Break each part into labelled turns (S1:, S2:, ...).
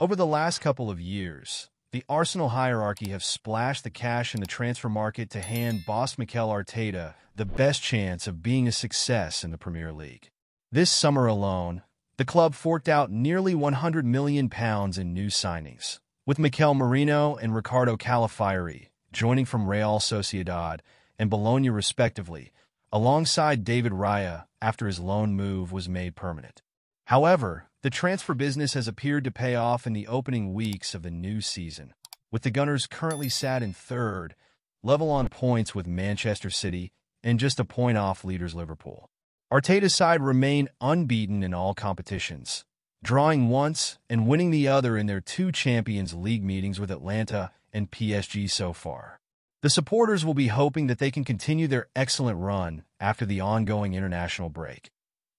S1: Over the last couple of years, the Arsenal hierarchy have splashed the cash in the transfer market to hand boss Mikel Arteta the best chance of being a success in the Premier League. This summer alone, the club forked out nearly £100 million in new signings, with Mikel Merino and Ricardo Calafiori joining from Real Sociedad and Bologna respectively, alongside David Raya after his loan move was made permanent. However, the transfer business has appeared to pay off in the opening weeks of the new season, with the Gunners currently sat in third, level on points with Manchester City and just a point off leaders Liverpool. Arteta's side remain unbeaten in all competitions, drawing once and winning the other in their two Champions League meetings with Atlanta and PSG so far. The supporters will be hoping that they can continue their excellent run after the ongoing international break,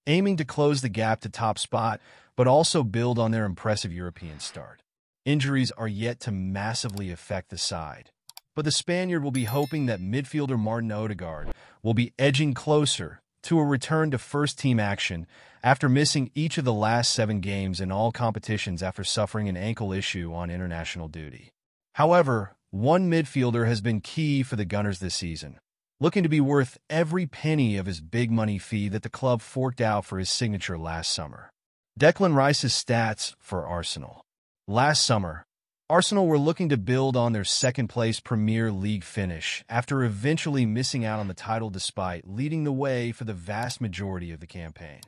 S1: aiming to close the gap to top spot, but also build on their impressive European start. Injuries are yet to massively affect the side, but the Spaniard will be hoping that midfielder Martin Odegaard will be edging closer to a return to first-team action after missing each of the last 7 games in all competitions after suffering an ankle issue on international duty. However, one midfielder has been key for the Gunners this season, looking to be worth every penny of his big money fee that the club forked out for his signature last summer. Declan Rice's stats for Arsenal. Last summer, Arsenal were looking to build on their second-place Premier League finish after eventually missing out on the title despite leading the way for the vast majority of the campaign.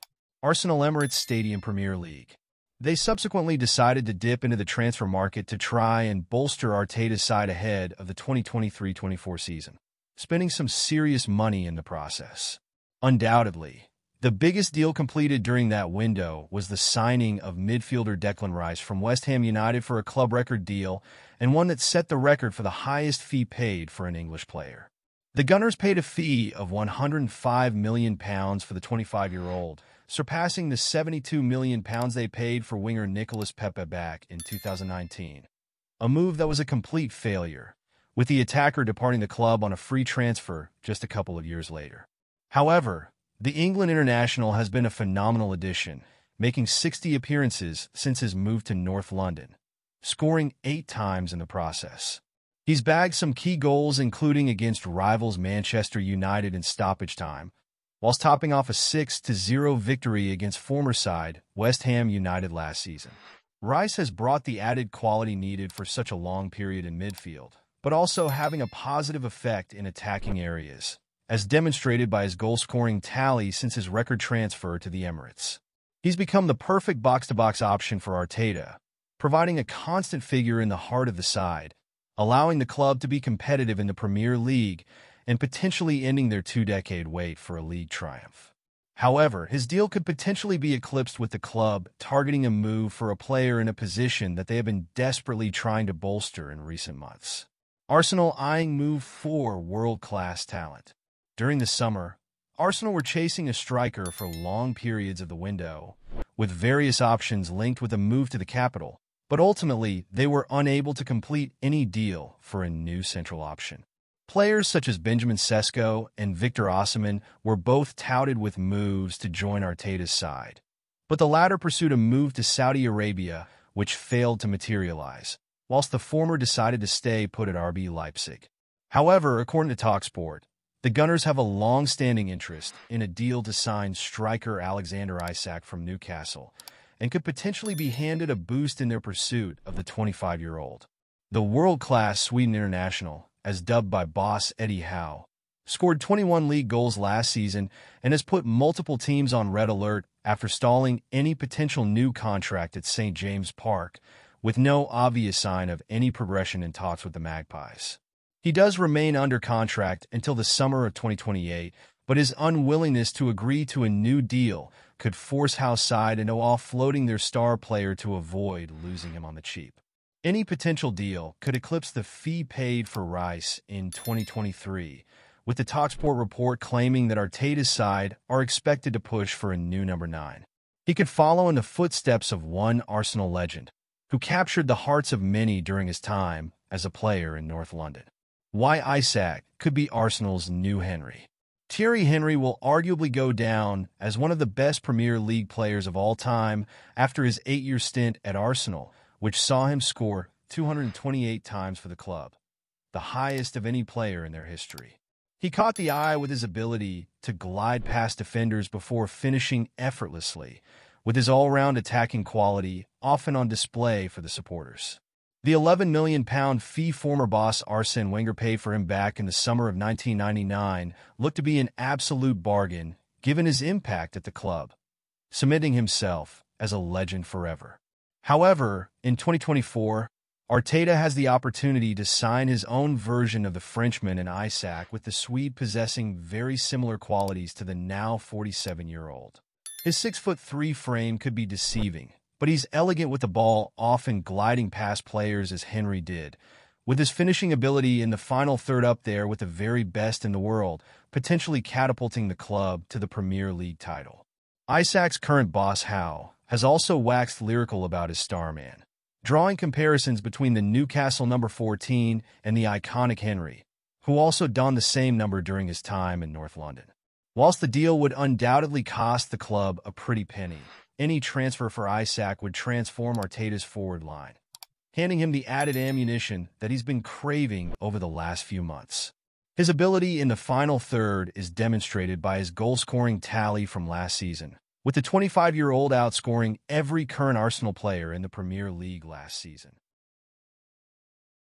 S1: Arsenal Emirates Stadium Premier League. They subsequently decided to dip into the transfer market to try and bolster Arteta's side ahead of the 2023-24 season, spending some serious money in the process. Undoubtedly, the biggest deal completed during that window was the signing of midfielder Declan Rice from West Ham United for a club record deal and one that set the record for the highest fee paid for an English player. The Gunners paid a fee of £105 million for the 25-year-old, surpassing the £72 million they paid for winger Nicolas Pepe back in 2019. A move that was a complete failure, with the attacker departing the club on a free transfer just a couple of years later. However, the England international has been a phenomenal addition, making 60 appearances since his move to North London, scoring 8 times in the process. He's bagged some key goals, including against rivals Manchester United in stoppage time, whilst topping off a 6-0 victory against former side West Ham United last season. Rice has brought the added quality needed for such a long period in midfield, but also having a positive effect in attacking areas, as demonstrated by his goal-scoring tally since his record transfer to the Emirates. He's become the perfect box-to-box option for Arteta, providing a constant figure in the heart of the side, allowing the club to be competitive in the Premier League and potentially ending their 2-decade wait for a league triumph. However, his deal could potentially be eclipsed with the club targeting a move for a player in a position that they have been desperately trying to bolster in recent months. Arsenal eyeing move for world-class talent. During the summer, Arsenal were chasing a striker for long periods of the window, with various options linked with a move to the capital, but ultimately they were unable to complete any deal for a new central option. Players such as Benjamin Sesko and Victor Osimhen were both touted with moves to join Arteta's side, but the latter pursued a move to Saudi Arabia, which failed to materialize, whilst the former decided to stay put at RB Leipzig. However, according to TalkSport, the Gunners have a long-standing interest in a deal to sign striker Alexander Isak from Newcastle and could potentially be handed a boost in their pursuit of the 25-year-old. The world-class Sweden international, as dubbed by boss Eddie Howe, scored 21 league goals last season and has put multiple teams on red alert after stalling any potential new contract at St. James Park, with no obvious sign of any progression in talks with the Magpies. He does remain under contract until the summer of 2028, but his unwillingness to agree to a new deal could force Howe's side into offloading their star player to avoid losing him on the cheap. Any potential deal could eclipse the fee paid for Rice in 2023, with the TalkSport report claiming that Arteta's side are expected to push for a new number 9. He could follow in the footsteps of one Arsenal legend, who captured the hearts of many during his time as a player in North London. Why Isak could be Arsenal's new Henry. Thierry Henry will arguably go down as one of the best Premier League players of all time after his 8-year stint at Arsenal, which saw him score 228 times for the club, the highest of any player in their history. He caught the eye with his ability to glide past defenders before finishing effortlessly, with his all-round attacking quality often on display for the supporters. The £11 million fee former boss Arsene Wenger paid for him back in the summer of 1999 looked to be an absolute bargain given his impact at the club, cementing himself as a legend forever. However, in 2024, Arteta has the opportunity to sign his own version of the Frenchman in Isak, with the Swede possessing very similar qualities to the now 47-year-old. His 6'3" frame could be deceiving, but he's elegant with the ball, often gliding past players as Henry did, with his finishing ability in the final third up there with the very best in the world, potentially catapulting the club to the Premier League title. Isak's current boss, Howe, has also waxed lyrical about his starman, drawing comparisons between the Newcastle number 14 and the iconic Henry, who also donned the same number during his time in North London. Whilst the deal would undoubtedly cost the club a pretty penny, any transfer for Isak would transform Arteta's forward line, handing him the added ammunition that he's been craving over the last few months. His ability in the final third is demonstrated by his goal-scoring tally from last season, with the 25-year-old outscoring every current Arsenal player in the Premier League last season.